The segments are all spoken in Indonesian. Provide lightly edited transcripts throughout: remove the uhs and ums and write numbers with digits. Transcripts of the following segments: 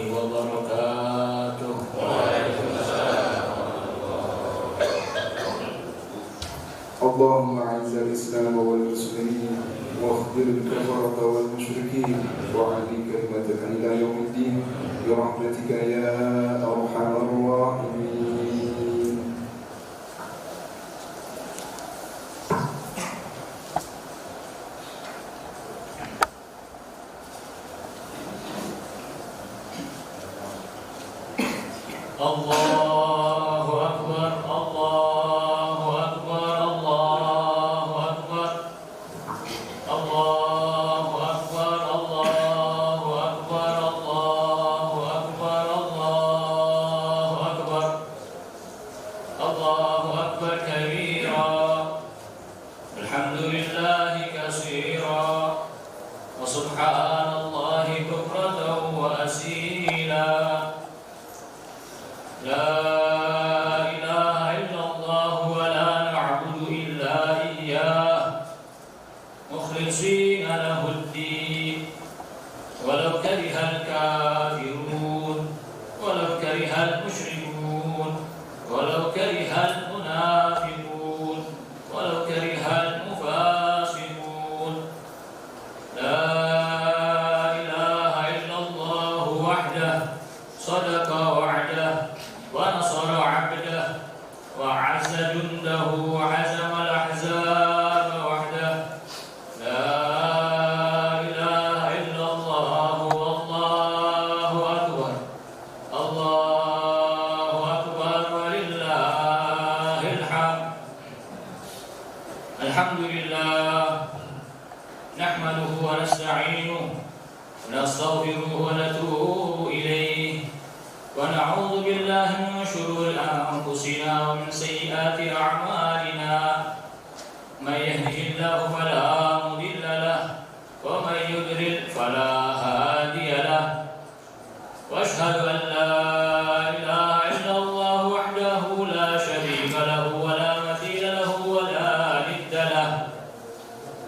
وبركاته. وعليكم السلام ورحمة الله. اللهم أعز الإسلام والمسلمين واخذل الكفرة والمشركين وعلي كلمتك إلى يوم الدين برحمتك يا أرحم الراحمين. الله أكبر الله أكبر الله أكبر الله أكبر الله أكبر الله أكبر الله أكبر الله أكبر كبيرا الحمد لله كثيرا وسبحان الله بكرة وأصيلا. لا إله إلا الله ولا نعبد إلا إياه مخلصين له الدين ولو كره الكافرون ولو كره المشركون ولو كره المنافقون ولو كره المفاسقون. لا إله إلا الله وحده صدق وعده ونصر عبده وعز جنده وعزم الأحزاب وحده. لا إله إلا الله والله أكبر الله أكبر ولله الحمد. الحمد لله نحمده ونستعينه ونستغفره ونتوب إليه ونعوذ بالله من شرور أنفسنا ومن سيئات أعمالنا. من يهده الله فلا مضل له ومن يضلل فلا هادي له. وأشهد أن لا إله إلا الله وحده لا شريك له ولا مثيل له ولا ند له.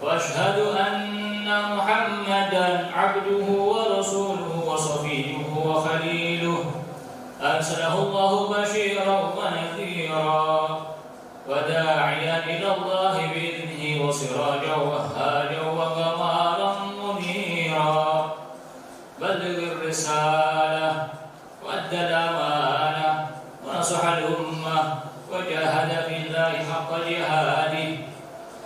وأشهد أن محمدا عبده ورسوله وصفيه وخليله أرسله الله بشيرا ونذيرا وداعيا إلى الله بإذنه وسراجا وهاجا وقمرا منيرا. بلغ الرسالة وأدى الأمانة ونصح الأمة وجاهد في الله حق جهاده.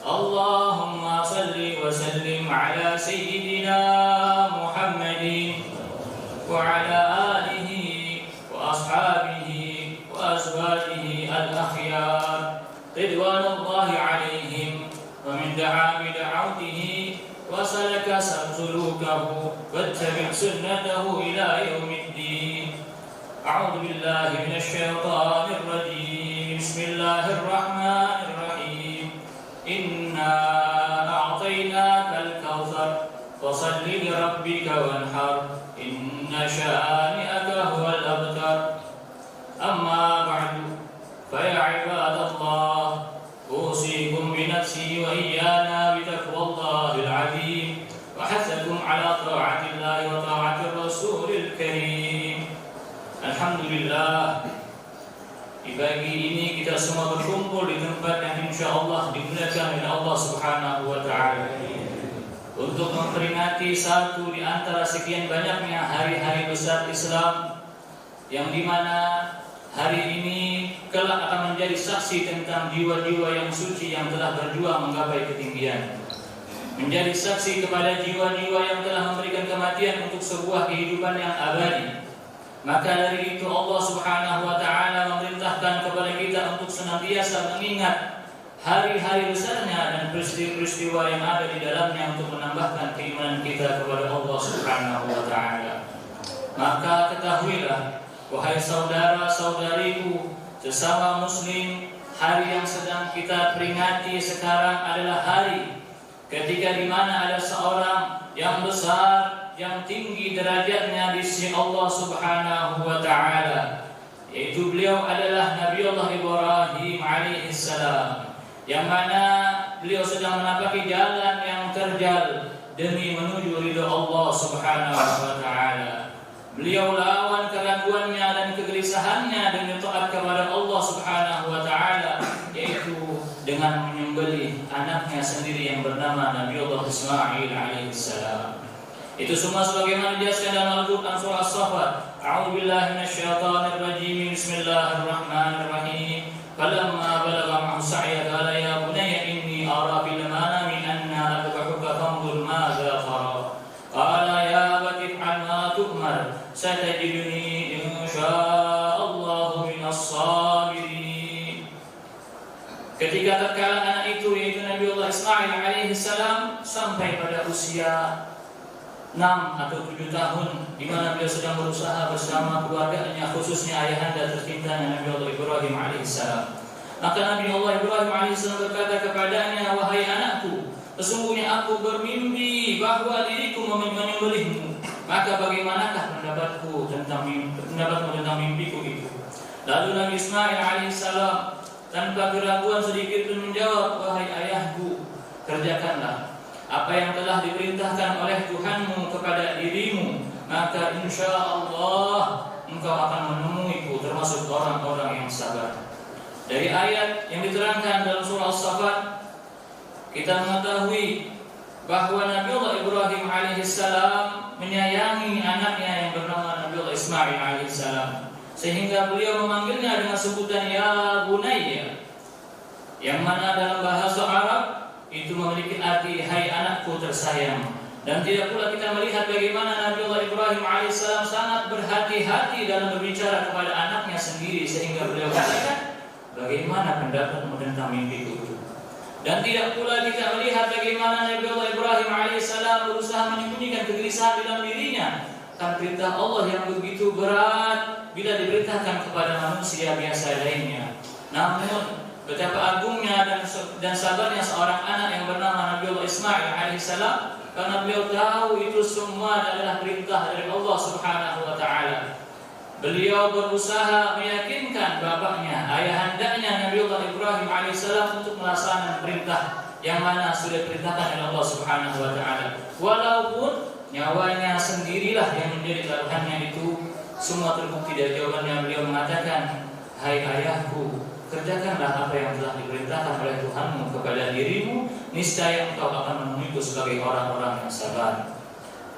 اللهم صل وسلم على سيدنا محمد وعلى آله وأصحابه وأزواجه الأخيار رضوان الله عليهم ومن دعا بدعوته وسلك سلوكه واتبع سنته إلى يوم الدين. أعوذ بالله من الشيطان الرجيم. بسم الله الرحمن الرحيم. إنا أعطيناك الكوثر فصل لربك وانحر إن شانئك هو الأبتر. أما بعد فيا عباد الله أوصيكم بنفسي وإيانا بتقوى الله العظيم وحثكم على طاعة الله وطاعة الرسول الكريم. Alhamdulillah, di pagi ini kita semua berkumpul di tempat yang insya Allah dimuliakan oleh Allah Subhanahu wa Ta'ala untuk memperingati satu di antara sekian banyaknya hari-hari besar Islam yang dimana hari ini kelak akan menjadi saksi tentang jiwa-jiwa yang suci yang telah berjuang menggapai ketinggian, menjadi saksi kepada jiwa-jiwa yang telah memberikan kematian untuk sebuah kehidupan yang abadi. Maka dari itu Allah Subhanahu wa Ta'ala memerintahkan kepada kita untuk senantiasa mengingat hari-hari besarnya dan peristiwa-peristiwa yang ada di dalamnya untuk menambahkan keimanan kita kepada Allah Subhanahu wa Ta'ala. Maka ketahuilah wahai saudara-saudariku sesama muslim, hari yang sedang kita peringati sekarang adalah hari ketika di mana ada seorang yang besar, yang tinggi derajatnya di sisi Allah Subhanahu wa Ta'ala, yaitu beliau adalah Nabiullah Ibrahim alaihissalam, yang mana beliau sedang menapaki jalan yang terjal demi menuju ridha Allah Subhanahu wa Ta'ala. Beliau lawan keraguannya dan kegelisahannya dengan taat kepada Allah Subhanahu wa taala, yaitu dengan menyembelih anaknya sendiri yang bernama Nabiullah Ismail alaihissalam. Itu semua sebagaimana dijelaskan dalam Al-Qur'an surah As-Saffat. A'udzubillahi minasyaitonir rajim. Bismillahirrahmanirrahim. Falamma balagha ma'ahu sa'ya qala ya bunayya inni ara fil manami anna adbahuka fanzur madza tara. Qala ya abati if'al ma tu'mar satajiduni insyaallahu minas sabirin. Ketika tatkala anak itu yaitu Nabiullah Ismail alaihissalam sampai pada usia 6 atau 7 tahun, di mana beliau sedang berusaha bersama keluarganya, khususnya ayahanda tercintanya Nabiullah Ibrahim alaihissalam. Maka Nabiullah Ibrahim alaihissalam berkata kepadanya, wahai anakku, sesungguhnya aku bermimpi bahwa diriku menyembelihmu. Maka bagaimanakah pendapatmu tentang mimpiku itu? Lalu Nabi Ismail alaihissalam tanpa keraguan sedikit pun menjawab, wahai ayahku, kerjakanlah apa yang telah diperintahkan oleh Tuhanmu kepada dirimu, maka insya Allah engkau akan menemuiku termasuk orang-orang yang sabar. Dari ayat yang diterangkan dalam surah As-Saffat, kita mengetahui bahwa Nabiullah Ibrahim alaihissalam menyayangi anaknya yang bernama Nabiullah Ismail alaihissalam, sehingga beliau memanggilnya dengan sebutan ya bunayya, yang mana dalam bahasa Arab itu memiliki arti hai anakku tersayang. Dan tidak pula kita melihat bagaimana Nabiullah Ibrahim alaihissalam sangat berhati-hati dalam berbicara kepada anaknya sendiri, sehingga beliau katakan, bagaimana pendapatmu tentang mimpiku itu? Dan tidak pula kita melihat bagaimana Nabiullah Ibrahim alaihissalam berusaha menyembunyikan kegelisahan dalam dirinya, kan perintah Allah yang begitu berat bila diberitakan kepada manusia biasa lainnya. Namun betapa agungnya dan sabarnya seorang anak yang bernama Nabiullah Ismail alaihissalam, karena beliau tahu itu semua adalah perintah dari Allah Subhanahu wa taala. Beliau berusaha meyakinkan bapaknya, ayahandanya Nabiullah Ibrahim alaihissalam untuk melaksanakan perintah yang mana sudah diperintahkan oleh Allah Subhanahu wa taala. Walaupun nyawanya sendirilah yang menjadi taruhannya, itu semua terbukti dari jawabannya. Beliau mengatakan, hai ayahku, kerjakanlah apa yang telah diperintahkan oleh Tuhanmu kepada dirimu, niscaya engkau akan menemuiku sebagai orang-orang yang sabar.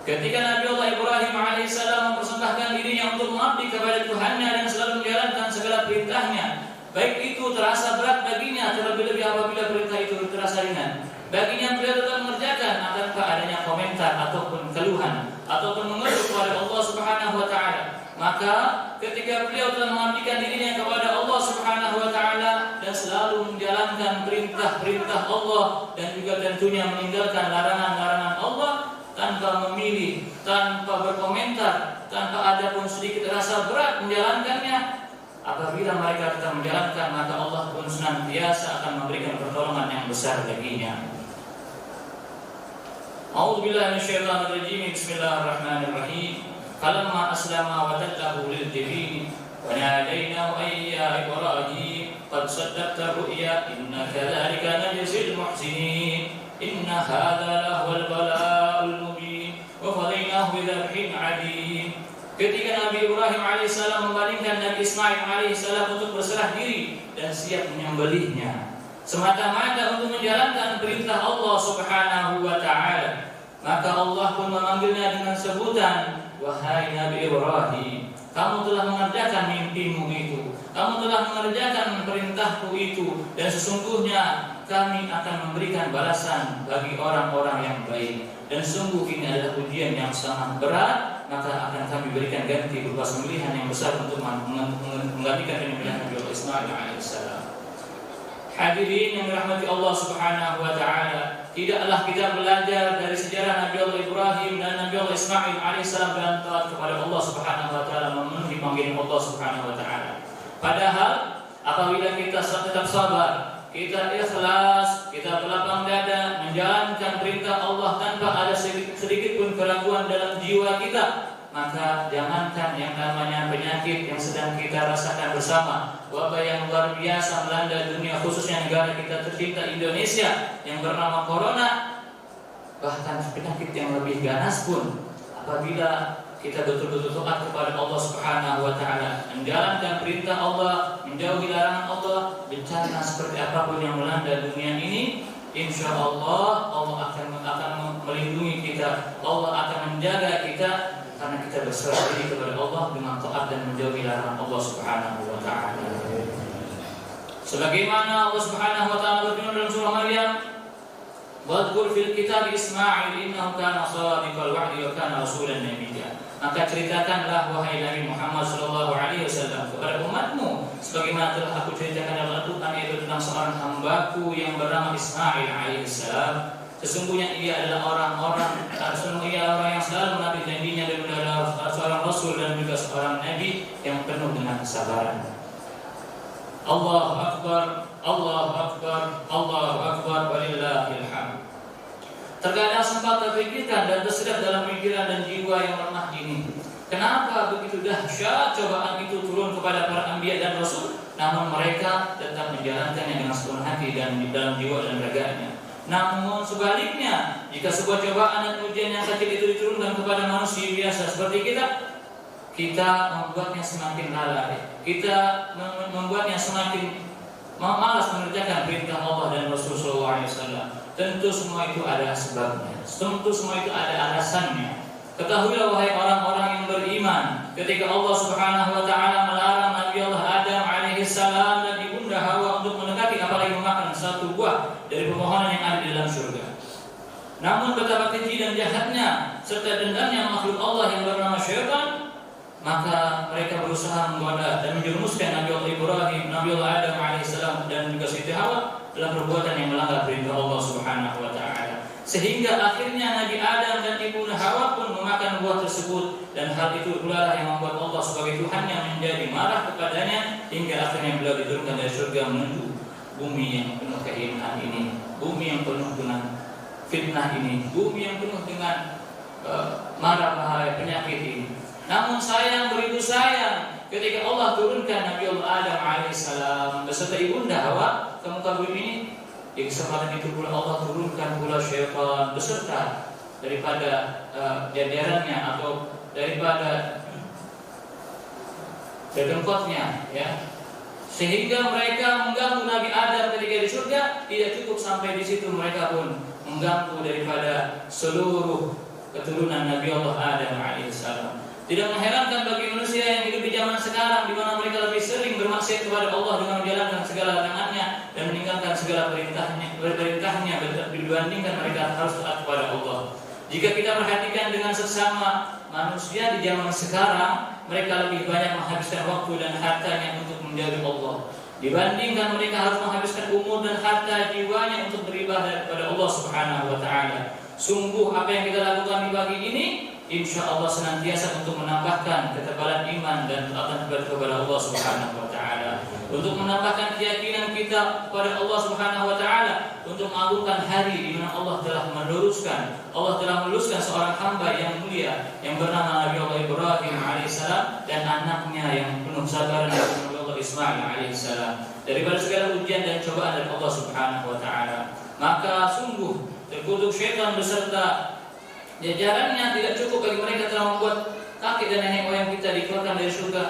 Ketika Nabiullah Ibrahim alaihissalam mempersembahkan dirinya untuk mengabdi kepada Tuhannya dan selalu menjalankan segala perintahnya, baik itu terasa berat baginya, terlebih-lebih apabila perintah itu terasa ringan, baginya beliau tetap mengerjakan tanpa adanya komentar ataupun keluhan ataupun mengeluh kepada Allah Subhanahu wa taala. Maka ketika beliau telah mengabdikan dirinya kepada Allah Subhanahu wa taala dan selalu menjalankan perintah-perintah Allah dan juga tentunya meninggalkan larangan-larangan Allah tanpa memilih, tanpa berkomentar, tanpa ada pun sedikit rasa berat menjalankannya, apabila mereka tetap menjalankan, maka Allah pun senantiasa akan memberikan pertolongan yang besar baginya. A'udzubillahi minasyaitonir rajim. Bismillahirrahmanirrahim. Falamma aslama wa tallahu lil jabin wa nadainahu ya Ibrahim qad saddaqta ru'ya inna kadzalika najzil muhsinin inna hadza lahul bala'ul mubin wa fadainahu bidzabhin 'adim. Ketika Nabi Ibrahim alaihissalam membandingkan Nabi Ismail alaihissalam untuk berserah diri dan siap menyembelihnya semata-mata untuk menjalankan perintah Allah Subhanahu wa taala, maka Allah pun memanggilnya dengan sebutan, wahai Nabi Ibrahim, kamu telah mengerjakan mimpimu itu, kamu telah mengerjakan perintahku itu, dan sesungguhnya kami akan memberikan balasan bagi orang-orang yang baik. Dan sungguh ini adalah ujian yang sangat berat, maka akan kami berikan ganti berupa sembelihan yang besar untuk menggantikan penyembelihan Nabi Ismail alaihissalam. Hadirin yang dirahmati Allah Subhanahu wa taala, tidaklah kita belajar dari sejarah Nabi Allah Ibrahim dan Nabi Allah Ismail alaihissalam dalam taat kepada Allah Subhanahu wa taala, memenuhi panggilan Allah Subhanahu wa taala. Padahal apabila kita tetap sabar, kita ikhlas, kita berlapang dada menjalankan perintah Allah tanpa ada sedikit pun keraguan dalam jiwa kita, maka jangankan yang namanya penyakit yang sedang kita rasakan bersama, wabah yang luar biasa melanda dunia, khususnya negara kita tercinta Indonesia yang bernama Corona, bahkan penyakit yang lebih ganas pun apabila kita betul-betul taat kepada Allah Subhanahu wa taala, menjalankan perintah Allah, menjauhi larangan Allah, bencana seperti apapun yang melanda dunia ini, insya Allah Allah akan melindungi kita, Allah akan menjaga kita karena kita berserah diri kepada Allah dengan taat dan menjauhi larangan Allah Subhanahu wa taala. Sebagaimana Allah Subhanahu wa taala berfirman dalam surah Maryam, "Wadhkur fil kitab Ismail innahu kana shadiqal wa'di wa kana rasulan nabiyya." Maka ceritakanlah wahai Nabi Muhammad sallallahu alaihi wasallam kepada umatmu sebagaimana telah aku ceritakan dalam Al-Qur'an, yaitu tentang seorang hambaku yang bernama Ismail alaihissalam. Sesungguhnya ia adalah orang yang selalu menaati janjinya dan adalah seorang rasul dan juga seorang nabi yang penuh dengan kesabaran. Allahu Akbar, Allahu Akbar, Allahu Akbar, walillahil hamd. Terkadang sempat terpikirkan dan tersedap dalam pikiran dan jiwa yang lemah ini, kenapa begitu dahsyat cobaan itu turun kepada para anbiya dan rasul, namun mereka tetap menjalankannya dengan sepenuh hati dan di dalam jiwa dan raganya. Namun sebaliknya, jika sebuah cobaan dan ujian yang kecil itu diturunkan kepada manusia biasa seperti kita membuatnya semakin lalai, kita membuatnya semakin malas mengerjakan perintah Allah dan Rasulullah SAW. Tentu semua itu ada sebabnya, tentu semua itu ada alasannya. Ketahuilah wahai orang-orang yang beriman, ketika Allah Subhanahu wa taala melarang Nabi Allah Adam alaihissalam dan ibunda Hawa untuk mendekati apalagi memakan satu buah dari pepohonan yang ada di dalam surga. Namun betapa keji dan jahatnya serta dendamnya makhluk Allah yang bernama syaitan, maka mereka berusaha menggoda dan menjerumuskan Nabi Allah Ibrahim, Nabi Allah Adam alaihissalam dan juga Siti Hawa dalam perbuatan yang melanggar perintah Allah Subhanahu wa taala. Sehingga akhirnya Nabi Adam dan ibunda Hawa pun memakan buah tersebut, dan hal itu pula yang membuat Allah sebagai Tuhannya menjadi marah kepadanya hingga akhirnya beliau diturunkan dari surga menuju bumi yang penuh kehinaan ini, bumi yang penuh dengan fitnah ini, bumi yang penuh dengan mara bahaya penyakit ini. Namun sayang, begitu sayang, ketika Allah turunkan Nabi Allah Adam alaihissalam beserta ibunda Hawa ke muka bumi ini, di kesempatan itu pula Allah turunkan pula syaitan beserta daripada jajarannya atau daripada dedengkotnya, ya, sehingga mereka mengganggu Nabi Adam ketika di surga. Tidak cukup sampai di situ, mereka pun mengganggu daripada seluruh keturunan Nabi Allah Adam alaihissalam. Tidak mengherankan bagi manusia yang hidup di zaman sekarang, di mana mereka lebih sering bermaksiat kepada Allah dengan menjalankan segala larangannya dan meninggalkan segala perintahnya dibandingkan mereka harus taat kepada Allah. Jika kita perhatikan dengan sesama manusia di zaman sekarang, mereka lebih banyak menghabiskan waktu dan hartanya untuk menjadi Allah, dibandingkan mereka harus menghabiskan umur dan harta jiwanya untuk beribadah kepada Allah Subhanahu wa taala. Sungguh apa yang kita lakukan di pagi ini, insya Allah senantiasa untuk menambahkan ketebalan iman dan taat kepada Allah Subhanahu wa taala, untuk menambahkan keyakinan kita kepada Allah Subhanahu wa taala, untuk mengagungkan hari di mana Allah telah meluluskan seorang hamba yang mulia yang bernama Nabi Allah Ibrahim alaihissalam dan anaknya yang penuh sabar Nabi Allah Ismail alaihissalam daripada segala ujian dan cobaan dari Allah Subhanahu wa taala. Maka sungguh terkutuk syaitan beserta jajarannya tidak cukup bagi mereka telah membuat kakek dan nenek moyang kita dikeluarkan dari surga.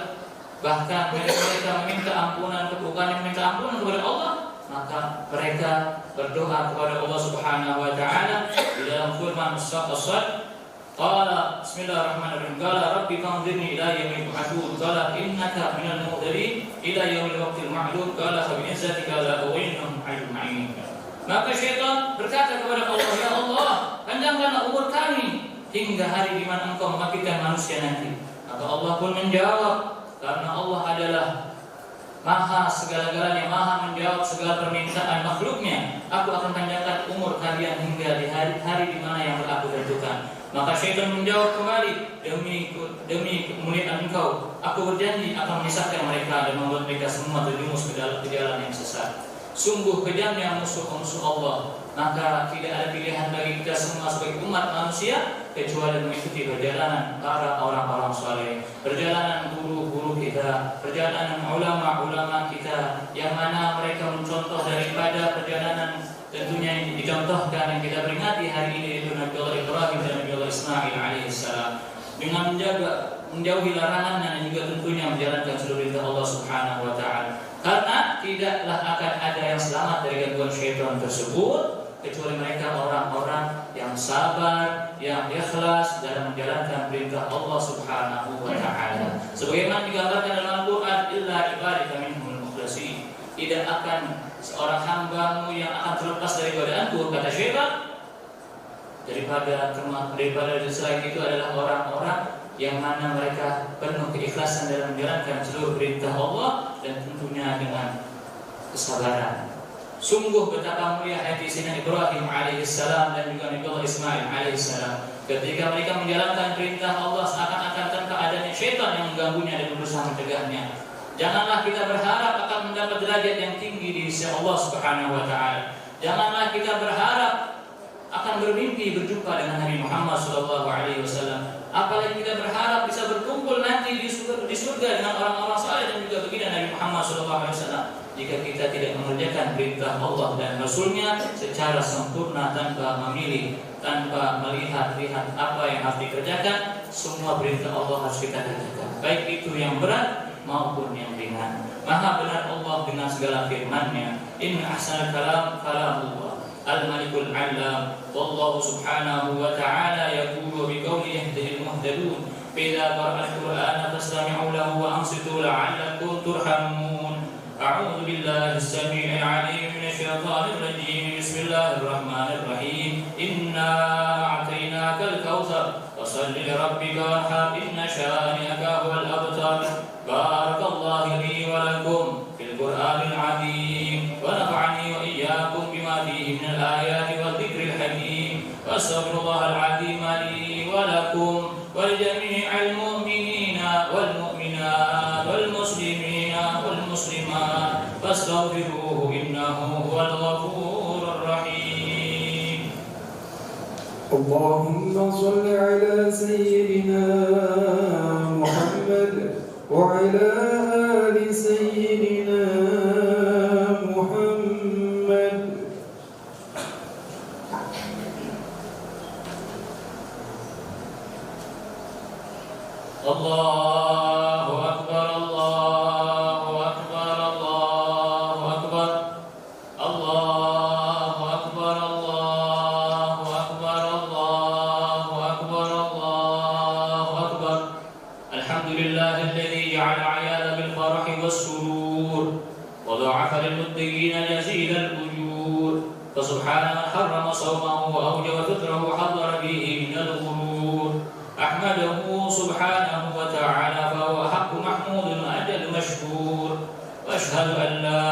Bahkan mereka meminta ampunan, bukan meminta ampunan kepada Allah, maka mereka berdoa kepada Allah Subhanahu wa taala di dalam firman As-Sadd, qala bismillahirrahmanirrahim, qala rabbi fanzirni ila yaumil yub'atsun, qala innaka minal munzirin ila yaumil waqtil ma'lum, qala fa bi izzatika la ughwinhum ajma'in. Maka syaitan berkata kepada Allah, ya Allah, panjangkanlah umur kami hingga hari di mana engkau membangkitkan manusia nanti. Maka Allah pun menjawab, karena Allah adalah maha segala-galanya, maha menjawab segala permintaan makhluknya, aku akan panjangkan umur kalian hingga di hari di mana yang telah aku tentukan. Maka syaitan menjawab kembali, demi kemuliaan engkau, aku berjanji akan menyesatkan mereka dan membuat mereka semua terjumus ke dalam jalan yang sesat. Sungguh kejamnya musuh-musuh Allah. Maka tidak ada pilihan bagi kita semua sebagai umat manusia kecuali mengikuti perjalanan para orang-orang saleh, perjalanan guru-guru kita, perjalanan ulama-ulama kita, yang mana mereka mencontoh daripada perjalanan tentunya yang dicontohkan yang kita peringati hari ini, yaitu Nabi Allah Ibrahim dan Nabi Allah Ismail alaihissalam. dengan menjauhi larangannya dan juga tentunya menjalankan seluruh perintah Allah Subhanahu wa taala. Karena tidaklah akan ada yang selamat dari gangguan syaitan tersebut kecuali mereka orang-orang yang sabar, yang ikhlas dalam menjalankan perintah Allah Subhanahu wa taala. Sebagaimana digambarkan dalam Al-Qur'an, illa ibadaka minhumul mukhlasin. Tidak akan seorang hambamu yang akan terlepas dari godaanku, kata syaitan. Daripada selain itu adalah orang-orang yang mana mereka penuh keikhlasan dalam menjalankan seluruh perintah Allah dan tentunya dengan kesabaran. Sungguh betapa mulia hati Sayyidina Ibrahim alaihissalam dan juga Nabi Allah Ismail alaihissalam ketika mereka menjalankan perintah Allah seakan-akan tanpa adanya syaitan yang mengganggunya dan berusaha mencegahnya. Janganlah kita berharap akan mendapat derajat yang tinggi di sisi Allah Subhanahu wa taala. Janganlah kita berharap akan bermimpi berjumpa dengan Nabi Muhammad SAW. Apalagi kita berharap bisa berkumpul nanti di surga dengan orang-orang saleh dan juga baginda Nabi Muhammad SAW. Jika kita tidak mengerjakan perintah Allah dan Rasulnya secara sempurna tanpa memilih, tanpa melihat-lihat apa yang harus dikerjakan, semua perintah Allah harus kita kerjakan. Baik itu yang berat maupun yang ringan. Maha benar Allah dengan segala firman-Nya. Inna ahsanal kalam kalamullah. الملك العلام والله سبحانه وتعالى يقول بقوله يهده المهتدون فإذا قرأ القرآن فاستمعوا له وأنصتوا لعلكم ترحمون أعوذ بالله السميع العليم من الشيطان الرجيم بسم الله الرحمن الرحيم إنا أعطيناك الكوثر فصل لربك وارحم إن شانئك هو الأبتر بارك الله لي ولكم في القرآن العظيم ونفعني وإياكم بما فيه من الآيات والذكر الحكيم وأستغفر الله العظيم لي ولكم ولجميع المؤمنين والمؤمنات والمسلمين والمسلمات فاستغفروه إنه هو الغفور الرحيم. اللهم صل على سيدنا محمد وعلى آل سيدنا محمد. الله أكبر الله أكبر الله أكبر الله أكبر الله أكبر الله أكبر الله أكبر. الحمد لله الذي جعل عيال بالفرح والسرور وضاعف للمتقين يزيد الأجور. فسبحان من حرم صومه وأوجب فطره وحضر به من الغرور. أحمده سبحانه وتعالى فهو حق محمود وأجل مشكور. وأشهد أن لا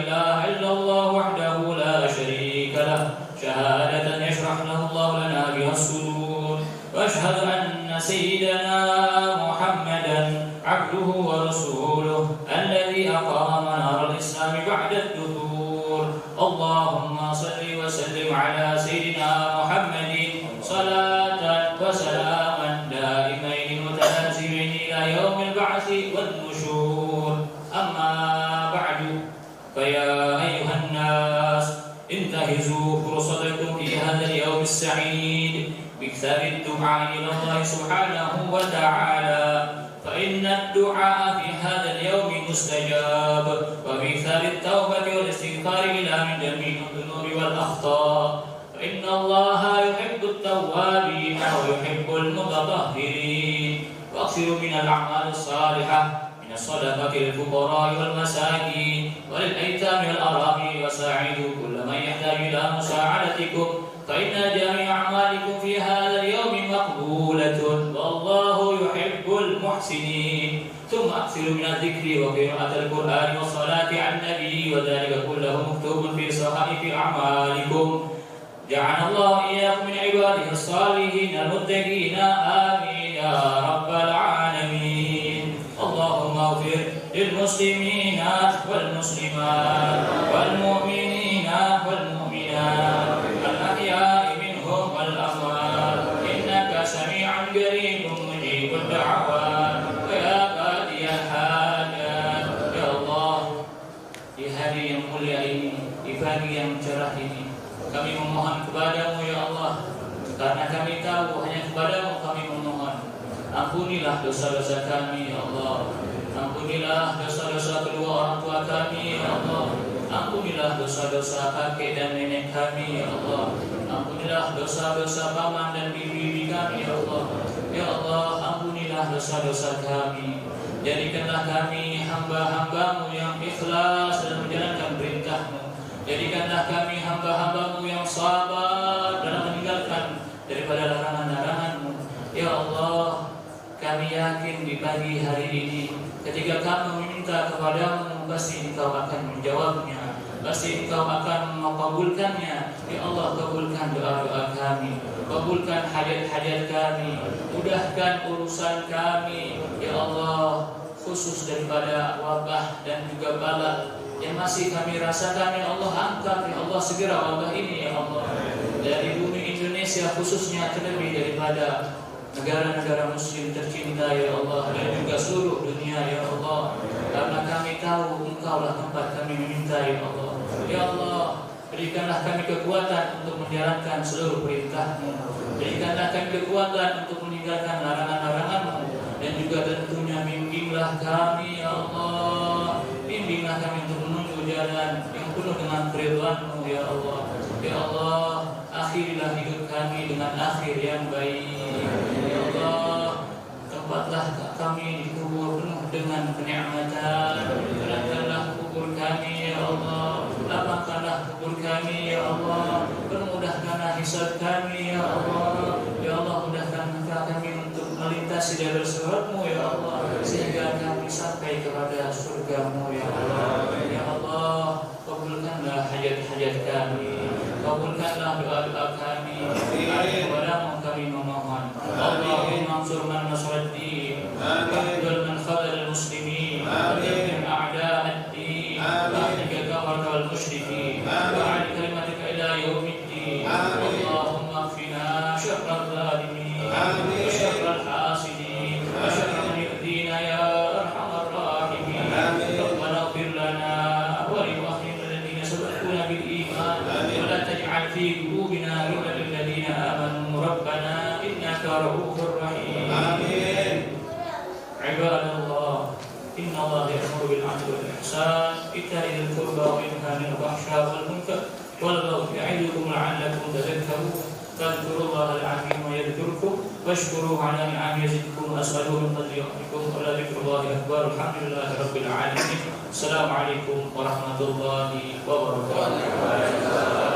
إله إلا الله وحده لا شريك له شهادة يشرح له الله لنا بها الصدور. وأشهد أن سيدنا محمدا عبده ورسوله الذي أقام منار الإسلام بعد الدثور. اللهم صل وسلم على سيدنا محمد صلاة وسلاما دائمين متلازمين إلى يوم البعث والنشور. أما بعد فيا أيها الناس انتهزوا فرصتكم في هذا اليوم السعيد بكثرة الدعاء إلى الله سبحانه وتعالى، فإن الدعاء في هذا اليوم مستجاب، وبكثرة التوبة والاستغفار إلى من جميع الذنوب والأخطاء، فإن الله يحب التوابين ويحب المتطهرين. واكثروا من الأعمال الصالحة من الصدقة للفقراء والمساكين وللأيتام والأرامل، وساعدوا كل من يحتاج إلى مساعدتكم، فإن جميع أعمالكم في هذا اليوم مقبولة والله يحب المحسنين. ثم أكثروا من الذكر وقراءة القرآن والصلاة على النبي، وذلك كله مكتوب في صحائف أعمالكم. جعل الله إياكم من عباده الصالحين المتقين، آمين يا رب العالمين. اللهم اغفر للمسلمين والمسلمات والمؤمنين والمؤمنات الأحياء منهم والأموات، إنك سميع قريب مجيب الدعوات ويا قاضي الحاجات. يا الله, di hari yang mulia ini, di pagi yang cerah ini, kami memohon kepadamu ya Allah, karena kami tahu hanya kepadamu kami memohon. Ampunilah dosa-dosa kami ya Allah. Ampunilah dosa-dosa kedua orang tua kami ya Allah. Ampunilah dosa-dosa kakek dan nenek kami ya Allah. Ampunilah dosa-dosa paman dan bibi kami ya Allah. Ya Allah, ampunilah dosa-dosa kami. Jadikanlah kami hamba-hambamu yang ikhlas dalam menjalankan perintahmu. Jadikanlah kami hamba-hambamu yang sabar dalam meninggalkan daripada larangan-laranganmu. Ya Allah, kami yakin di pagi hari ini ketika kami meminta kepadamu, pasti Engkau akan menjawabnya, pasti Engkau akan mengabulkannya. Ya Allah, kabulkan doa-doa kami, kabulkan hajat-hajat kami, mudahkan urusan kami. Ya Allah, khusus daripada wabah dan juga bala yang masih kami rasakan, ya Allah, angkat ya Allah segera wabah ini ya Allah dari bumi Indonesia khususnya, terlebih daripada negara-negara muslim tercinta ya Allah, dan juga seluruh dunia ya Allah, karena kami tahu Engkau lah tempat kami meminta ya Allah. Ya Allah, berikanlah kami kekuatan untuk menjalankan seluruh perintah-Mu, berikanlah kami kekuatan untuk meninggalkan larangan-larangan-Mu, dan juga tentunya bimbinglah kami ya Allah, bimbinglah kami untuk menuju jalan yang penuh dengan keridhaan-Mu ya Allah. Ya Allah, akhirilah hidup kami dengan akhir yang baik. Ya Allah, tempatlah kami dikubur penuh dengan kenikmatan. Tenangkanlah kubur kami ya Allah, lapangkanlah kubur kami ya Allah, permudahkanlah hisab kami ya Allah. Ya Allah, mudahkan kami untuk melintasi jalur surat-Mu ya Allah, sehingga kami sampai kepada surga-Mu ya Allah. Ya Allah, kabulkanlah hajat-hajat kami, kabulkanlah doa-doa kami. Kepadamu kami memohon. Allahumma ansur man nasraddin, waqbal man khadal muslimin, waqbal a'da' ad-din, wa'adika kafarta wal musyrikin, wa'ad kalimatika ila yawmiddin. Allahumma kfina syarra al-zalimin, wa syarra al-hasidin, wa syarra man yu'dina ya arhamar rahimin. Rabbana ighfir lana wa li akhina alladhina sabaquna bil iman, wa la taj'al fi qulubina ghillan lil ladzina amanu rabbana innaka ra'ufur rahim. Amin. Ibadallah, inna Allah ya'muru bil 'adli wal ihsan, ita'i dzil qurba wa yanha 'anil fahsya'i wal munkar wal baghi ya'idukum la'allakum tadhakkarun. Fadhkurullaha al-'azim wa yadhkurkum washkuruhu 'ala ni'amihi yazidkum was'aluhu min fadli rabbikum wa la dzikrullahi akbar. Alhamdulillahi rabbil 'alamin. Assalamualaikum warahmatullahi wabarakatuh.